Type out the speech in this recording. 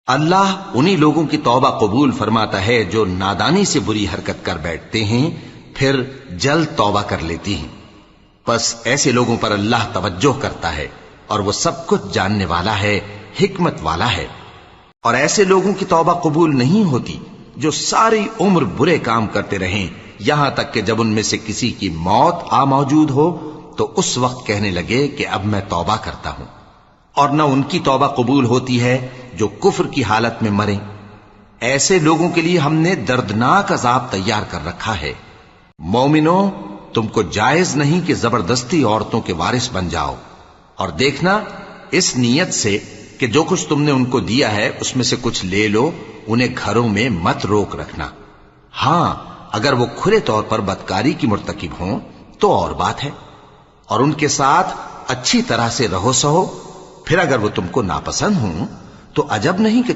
اللہ انہی لوگوں کی توبہ قبول فرماتا ہے جو نادانی سے بری حرکت کر بیٹھتے ہیں پھر جلد توبہ کر لیتی ہیں، پس ایسے لوگوں پر اللہ توجہ کرتا ہے اور وہ سب کچھ جاننے والا ہے، حکمت والا ہے۔ اور ایسے لوگوں کی توبہ قبول نہیں ہوتی جو ساری عمر برے کام کرتے رہیں یہاں تک کہ جب ان میں سے کسی کی موت آ موجود ہو تو اس وقت کہنے لگے کہ اب میں توبہ کرتا ہوں۔ اور نہ ان کی توبہ قبول ہوتی ہے جو کفر کی حالت میں مریں۔ ایسے لوگوں کے لیے ہم نے دردناک عذاب تیار کر رکھا ہے۔ مومنوں، تم کو جائز نہیں کہ زبردستی عورتوں کے وارث بن جاؤ، اور دیکھنا اس نیت سے کہ جو کچھ تم نے ان کو دیا ہے اس میں سے کچھ لے لو، انہیں گھروں میں مت روک رکھنا۔ ہاں، اگر وہ کھلے طور پر بدکاری کی مرتکب ہوں تو اور بات ہے، اور ان کے ساتھ اچھی طرح سے رہو سہو۔ پھر اگر وہ تم کو ناپسند ہوں تو عجب نہیں کہ